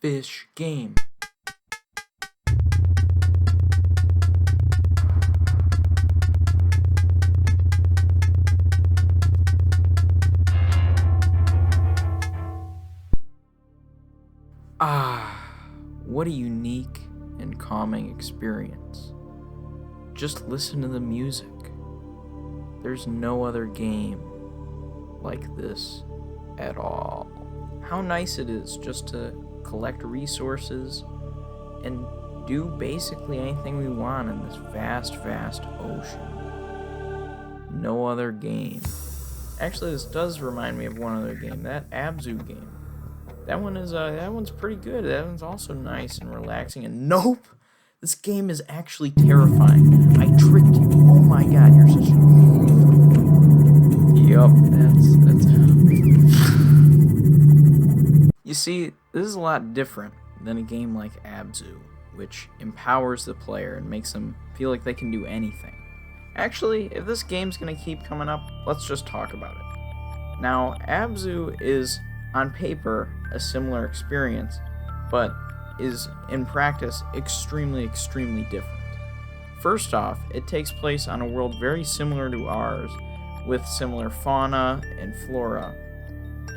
fish game. What a unique and calming experience. Just listen to the music. There's no other game like this at all. How nice it is just to collect resources and do basically anything we want in this vast ocean. No other game. Actually, this does remind me of one other game, that Abzu game. That one's pretty good. That one's also nice and relaxing. And nope, this game is actually terrifying. I tricked you. Oh my god, you're such a... Yup, that's... You see, this is a lot different than a game like Abzu, which empowers the player and makes them feel like they can do anything. Actually, if this game's gonna keep coming up, let's just talk about it. Now, Abzu is, on paper, a similar experience, but is, in practice, extremely different. First off, it takes place on a world very similar to ours, with similar fauna and flora.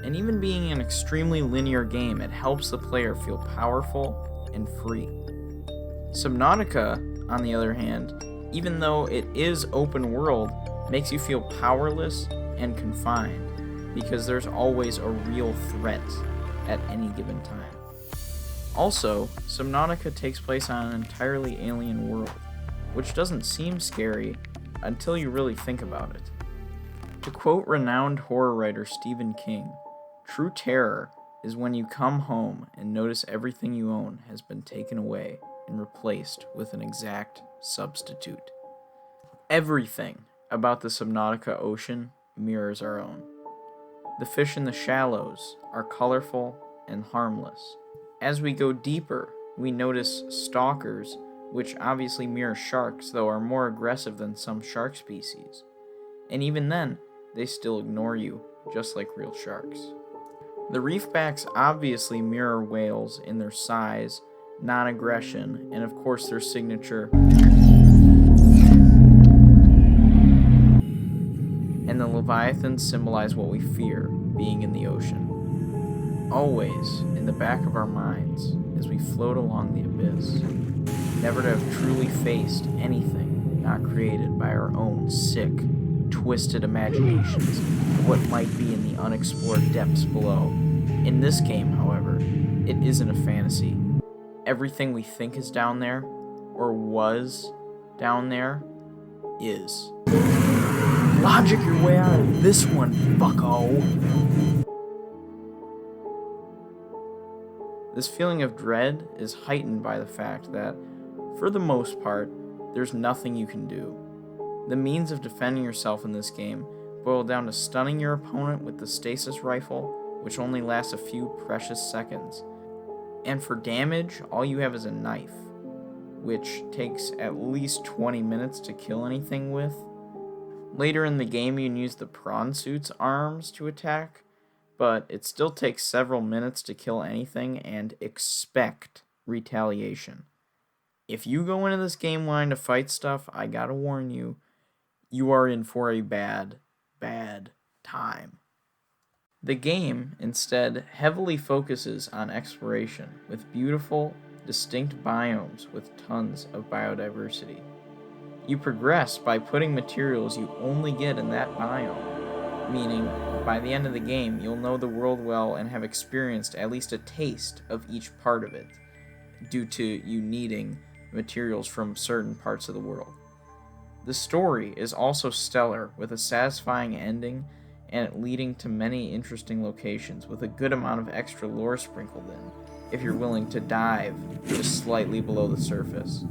And even being an extremely linear game, it helps the player feel powerful and free. Subnautica, on the other hand, even though it is open world, makes you feel powerless and confined, because there's always a real threat at any given time. Also, Subnautica takes place on an entirely alien world, which doesn't seem scary until you really think about it. To quote renowned horror writer Stephen King, "True terror is when you come home and notice everything you own has been taken away and replaced with an exact substitute." Everything about the Subnautica ocean mirrors our own. The fish in the shallows are colorful and harmless. As we go deeper, we notice stalkers, which obviously mirror sharks, though are more aggressive than some shark species. And even then, they still ignore you, just like real sharks. The reefbacks obviously mirror whales in their size, non-aggression, and of course their signature. And the leviathans symbolize what we fear, being in the ocean. Always in the back of our minds as we float along the abyss, never to have truly faced anything not created by our own sick, twisted imaginations of what might be in the unexplored depths below. In this game, however, it isn't a fantasy. Everything we think is down there, or was down there, is. Logic your way out of this one, bucko! This feeling of dread is heightened by the fact that, for the most part, there's nothing you can do. The means of defending yourself in this game boil down to stunning your opponent with the stasis rifle, which only lasts a few precious seconds. And for damage, all you have is a knife, which takes at least 20 minutes to kill anything with. Later in the game, you can use the prawn suit's arms to attack, but it still takes several minutes to kill anything, and expect retaliation. If you go into this game wanting to fight stuff, I gotta warn you, you are in for a bad time. The game, instead, heavily focuses on exploration, with beautiful, distinct biomes with tons of biodiversity. You progress by putting materials you only get in that biome, meaning by the end of the game, you'll know the world well and have experienced at least a taste of each part of it, due to you needing materials from certain parts of the world. The story is also stellar, with a satisfying ending and it leading to many interesting locations with a good amount of extra lore sprinkled in, if you're willing to dive just slightly below the surface.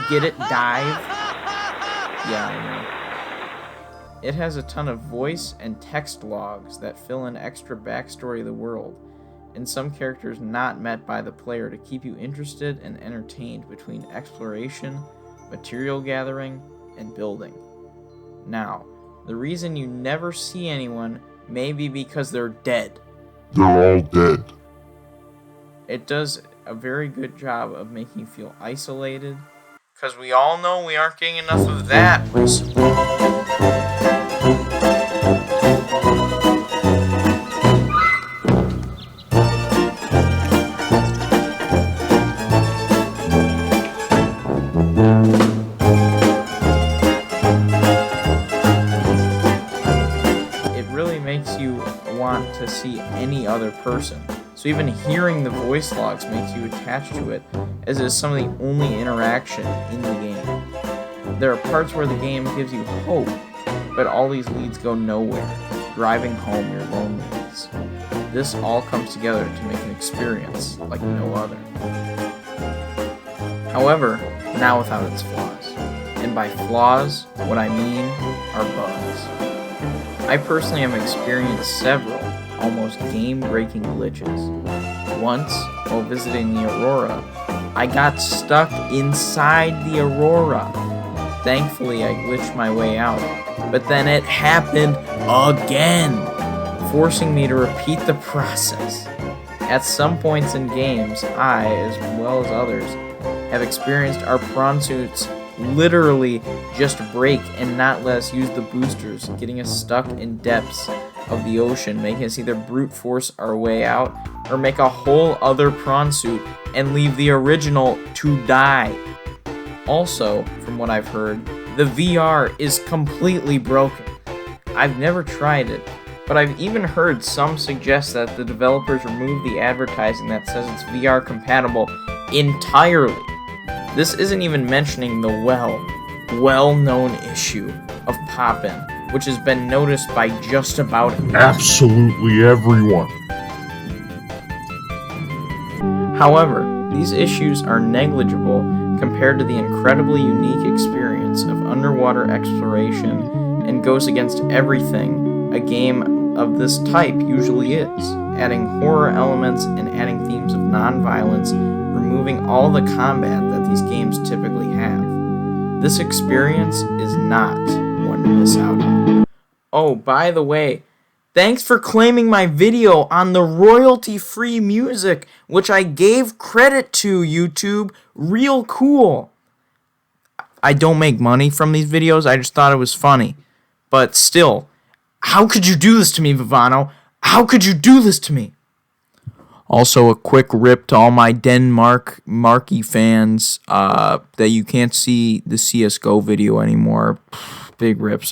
Get it? Dive? Yeah, I know. It has a ton of voice and text logs that fill in extra backstory of the world, and some characters not met by the player to keep you interested and entertained between exploration, material gathering, and building. Now, the reason you never see anyone may be because they're dead. They're all dead. It does a very good job of making you feel isolated, because we all know we aren't getting enough of that recently. It really makes you want to see any other person. So even hearing the voice logs makes you attached to it, as it is some of the only interaction in the game. There are parts where the game gives you hope, but all these leads go nowhere, driving home your loneliness. This all comes together to make an experience like no other. However, not without its flaws. And by flaws, what I mean are bugs. I personally have experienced several almost game-breaking glitches. Once, while visiting the Aurora, I got stuck inside the Aurora. Thankfully, I glitched my way out, but then it happened again, forcing me to repeat the process. At some points in games, I, as well as others, have experienced our prawn suits literally just break and not let us use the boosters, getting us stuck in depths of the ocean, making us either brute force our way out or make a whole other prawn suit and leave the original to die. Also, from what I've heard, the VR is completely broken. I've never tried it, but I've even heard some suggest that the developers remove the advertising that says it's VR compatible entirely. This isn't even mentioning the well-known issue of pop-in, which has been noticed by just about absolutely everyone. However, these issues are negligible compared to the incredibly unique experience of underwater exploration and goes against everything a game of this type usually is, adding horror elements and adding themes of non-violence, removing all the combat that these games typically have. This experience is not one to miss out on. Oh, by the way, thanks for claiming my video on the royalty-free music, which I gave credit to, YouTube. Real cool. I don't make money from these videos, I just thought it was funny. But still, how could you do this to me, Vivano? How could you do this to me? Also, a quick rip to all my Marky fans that you can't see the CSGO video anymore. Big rips.